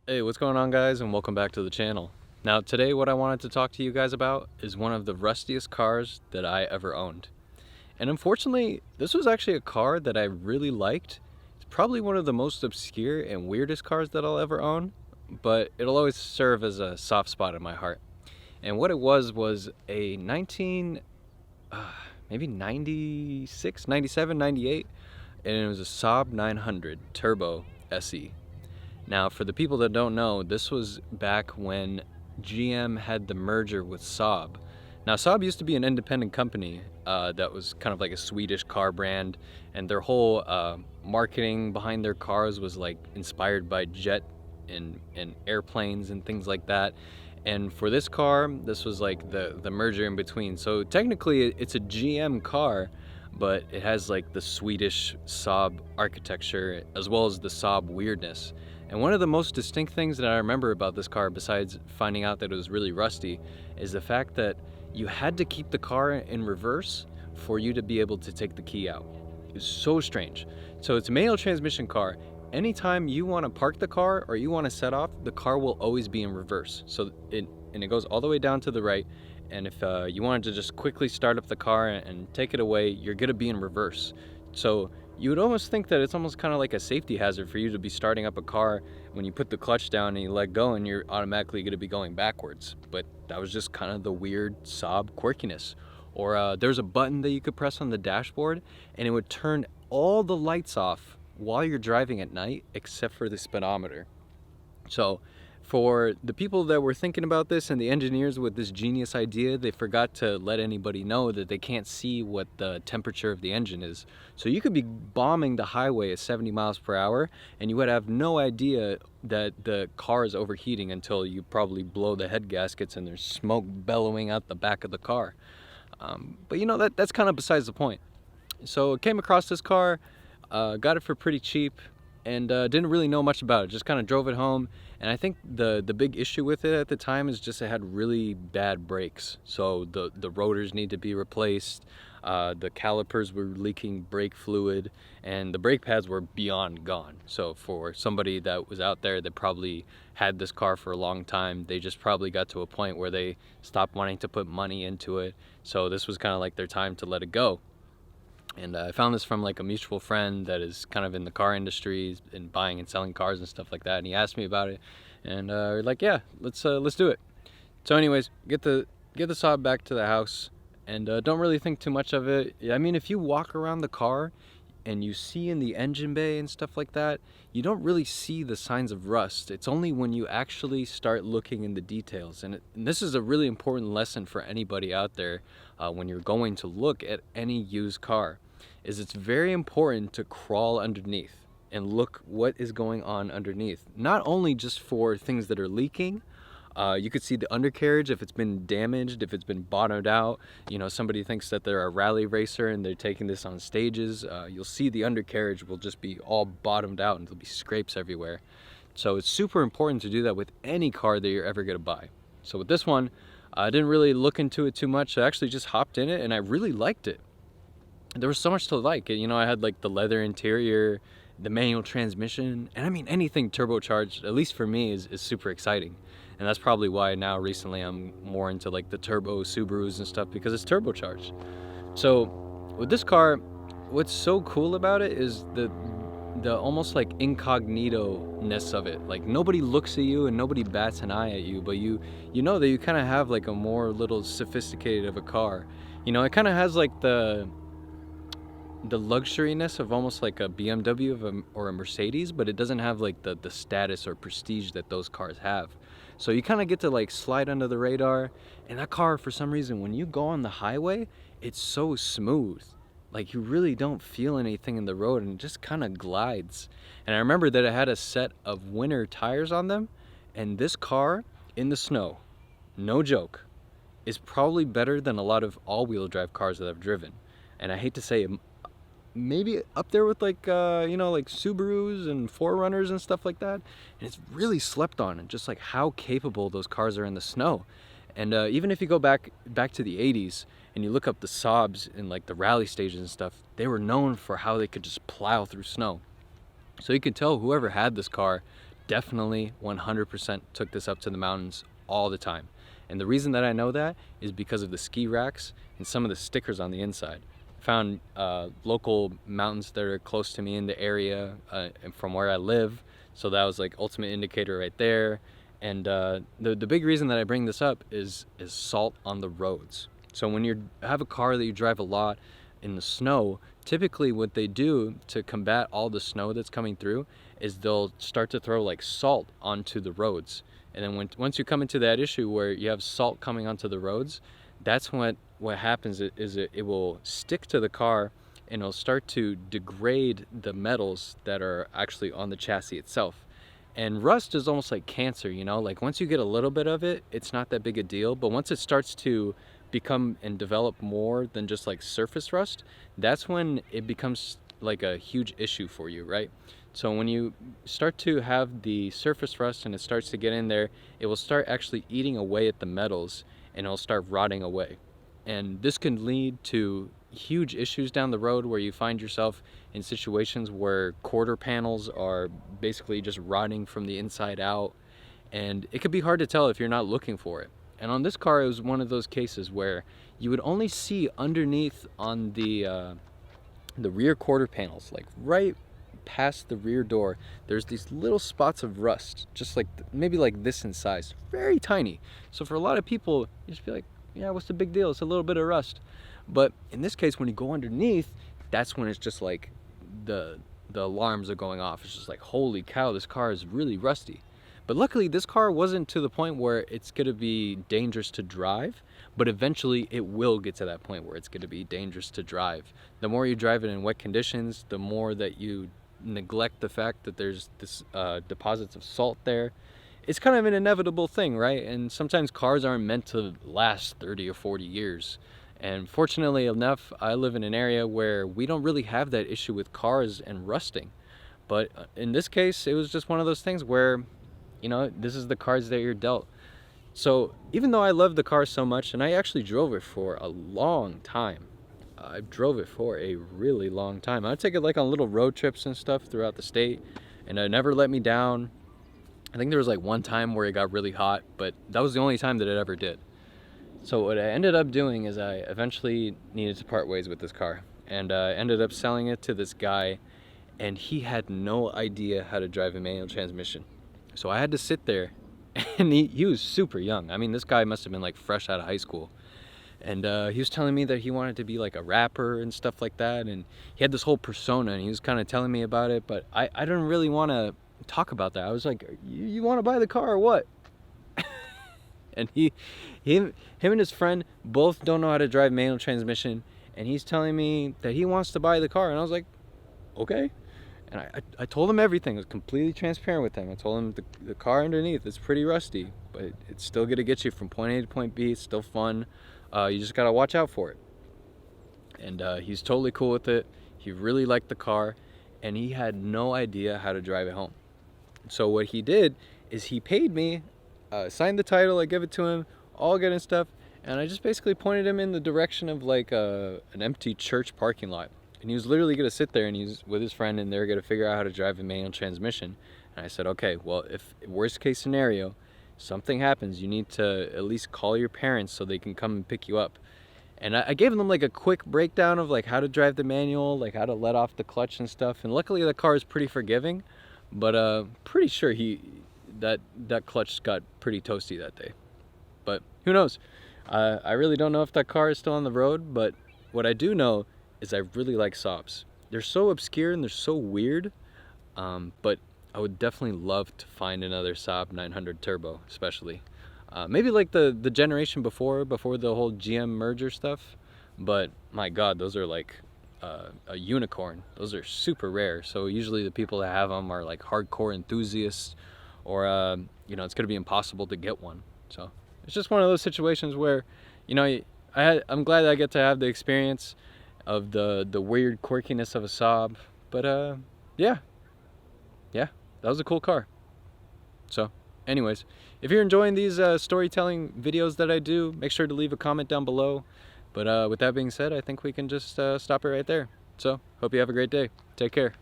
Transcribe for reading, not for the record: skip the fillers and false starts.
Hey, what's going on, guys, and welcome back to the channel. Now today what I wanted to talk to you guys about is one of the rustiest cars that I ever owned. And unfortunately, this was actually a car that I really liked. It's probably one of the most obscure and weirdest cars that I'll ever own, but it'll always serve as a soft spot in my heart. And what it was a 19, maybe 96, 97, 98, and it was a Saab 900 Turbo SE. Now, for the people that don't know, this was back when GM had the merger with Saab. Now, Saab used to be an independent company that was kind of like a Swedish car brand, and their whole marketing behind their cars was like inspired by jet and airplanes and things like that. And for this car, this was like the merger in between. So technically, it's a GM car, but it has like the Swedish Saab architecture as well as the Saab weirdness. And one of the most distinct things that I remember about this car, besides finding out that it was really rusty, is the fact that you had to keep the car in reverse for you to be able to take the key out. It was so strange. So it's a manual transmission car. Anytime you want to park the car or you want to set off, the car will always be in reverse. So it goes all the way down to the right. And if you wanted to just quickly start up the car and take it away, you're going to be in reverse. So you would almost think that it's almost kind of like a safety hazard for you to be starting up a car when you put the clutch down and you let go and you're automatically going to be going backwards. But that was just kind of the weird Saab quirkiness. Or there's a button that you could press on the dashboard and it would turn all the lights off while you're driving at night except for the speedometer. So for the people that were thinking about this and the engineers with this genius idea, they forgot to let anybody know that they can't see what the temperature of the engine is. So you could be bombing the highway at 70 miles per hour and you would have no idea that the car is overheating until you probably blow the head gaskets and there's smoke bellowing out the back of the car. But you know, that's kind of besides the point. So I came across this car, got it for pretty cheap, and didn't really know much about it. Just kind of drove it home. And I think the big issue with it at the time is just it had really bad brakes. So the rotors need to be replaced. The calipers were leaking brake fluid, and the brake pads were beyond gone. So for somebody that was out there that probably had this car for a long time, they just probably got to a point where they stopped wanting to put money into it. So this was kind of like their time to let it go. And I found this from like a mutual friend that is kind of in the car industry and buying and selling cars and stuff like that. And he asked me about it, and we're like, yeah, let's do it. So, anyways, get the Saab back to the house, and don't really think too much of it. I mean, if you walk around the car and you see in the engine bay and stuff like that, you don't really see the signs of rust. It's only when you actually start looking in the details. And this is a really important lesson for anybody out there when you're going to look at any used car. Is it's very important to crawl underneath and look what is going on underneath. Not only just for things that are leaking, you could see the undercarriage if it's been damaged, if it's been bottomed out. You know, somebody thinks that they're a rally racer and they're taking this on stages. You'll see the undercarriage will just be all bottomed out and there'll be scrapes everywhere. So it's super important to do that with any car that you're ever going to buy. So with this one, I didn't really look into it too much. I actually just hopped in it and I really liked it. There was so much to like. You know, I had like the leather interior, the manual transmission, and I mean anything turbocharged, at least for me, is super exciting. And that's probably why now recently I'm more into like the turbo Subarus and stuff, because it's turbocharged. So with this car, what's so cool about it is the almost like incognito-ness of it. Like nobody looks at you and nobody bats an eye at you, but you know that you kind of have like a more little sophisticated of a car. You know, it kind of has like the luxuriness of almost like a BMW or a Mercedes, but it doesn't have like the status or prestige that those cars have. So you kind of get to like slide under the radar. And that car, for some reason, when you go on the highway, it's so smooth. Like you really don't feel anything in the road and it just kind of glides. And I remember that it had a set of winter tires on them, and this car in the snow, no joke, is probably better than a lot of all-wheel drive cars that I've driven. And I hate to say it, maybe up there with like you know, like Subarus and 4Runners and stuff like that. And it's really slept on, and just like how capable those cars are in the snow. And even if you go back to the 80s and you look up the Saabs in like the rally stages and stuff, they were known for how they could just plow through snow. So you could tell whoever had this car definitely 100% took this up to the mountains all the time. And the reason that I know that is because of the ski racks and some of the stickers on the inside. I found local mountains that are close to me in the area and from where I live, so that was like ultimate indicator right there. And the big reason that I bring this up is salt on the roads. So when you have a car that you drive a lot in the snow, typically what they do to combat all the snow that's coming through is they'll start to throw like salt onto the roads. And then once you come into that issue where you have salt coming onto the roads, that's what happens is it will stick to the car and it'll start to degrade the metals that are actually on the chassis itself. And rust is almost like cancer, you know, like once you get a little bit of it, it's not that big a deal. But once it starts to become and develop more than just like surface rust, that's when it becomes like a huge issue for you, right? So when you start to have the surface rust and it starts to get in there, it will start actually eating away at the metals and it'll start rotting away. And this can lead to huge issues down the road where you find yourself in situations where quarter panels are basically just rotting from the inside out, and it could be hard to tell if you're not looking for it. And on this car, it was one of those cases where you would only see underneath on the rear quarter panels, like right past the rear door, there's these little spots of rust, just like maybe like this in size, very tiny. So for a lot of people, you just be like, yeah, what's the big deal? It's a little bit of rust. But in this case, when you go underneath, that's when it's just like the alarms are going off. It's just like, holy cow, this car is really rusty. But luckily, this car wasn't to the point where it's going to be dangerous to drive, but eventually it will get to that point where it's going to be dangerous to drive. The more you drive it in wet conditions, the more that you neglect the fact that there's this deposits of salt there. It's kind of an inevitable thing, right? And sometimes cars aren't meant to last 30 or 40 years. And fortunately enough, I live in an area where we don't really have that issue with cars and rusting. But in this case, it was just one of those things where, you know, this is the cards that you're dealt. So even though I love the car so much, and I actually drove it for a long time, I drove it for a really long time. I'd take it like on little road trips and stuff throughout the state, and it never let me down. I think there was like one time where it got really hot, but that was the only time that it ever did. So what I ended up doing is I eventually needed to part ways with this car, and I ended up selling it to this guy, and he had no idea how to drive a manual transmission. So I had to sit there, and he was super young. I mean, this guy must have been like fresh out of high school. And he was telling me that he wanted to be like a rapper and stuff like that, and he had this whole persona, and he was kind of telling me about it, but I didn't really want to talk about that. I was like, you want to buy the car or what? And him and his friend both don't know how to drive manual transmission, and he's telling me that he wants to buy the car, and I was like, okay. And I told him everything. I was completely transparent with him. I told him the car underneath is pretty rusty, but it's still going to get you from point A to point B. It's still fun. You just got to watch out for it. And he's totally cool with it. He really liked the car, and he had no idea how to drive it home. So what he did is he paid me, signed the title, I gave it to him, all good and stuff, and I just basically pointed him in the direction of like an empty church parking lot. And he was literally going to sit there, and he's with his friend, and they're going to figure out how to drive a manual transmission. And I said, okay, well, if worst case scenario, something happens, you need to at least call your parents so they can come and pick you up. And I gave them like a quick breakdown of like how to drive the manual, like how to let off the clutch and stuff. And luckily the car is pretty forgiving, but pretty sure that clutch got pretty toasty that day. But who knows? I really don't know if that car is still on the road, but what I do know is I really like Saabs. They're so obscure and they're so weird, but I would definitely love to find another Saab 900 Turbo, especially. Maybe like the generation before the whole GM merger stuff, but my God, those are like a unicorn. Those are super rare. So usually the people that have them are like hardcore enthusiasts, or you know, it's gonna be impossible to get one. So it's just one of those situations where, you know, I'm glad that I get to have the experience of the weird quirkiness of a Saab, but yeah, that was a cool car. So anyways, if you're enjoying these storytelling videos that I do, make sure to leave a comment down below. But with that being said, I think we can just stop it right there. So hope you have a great day. Take care.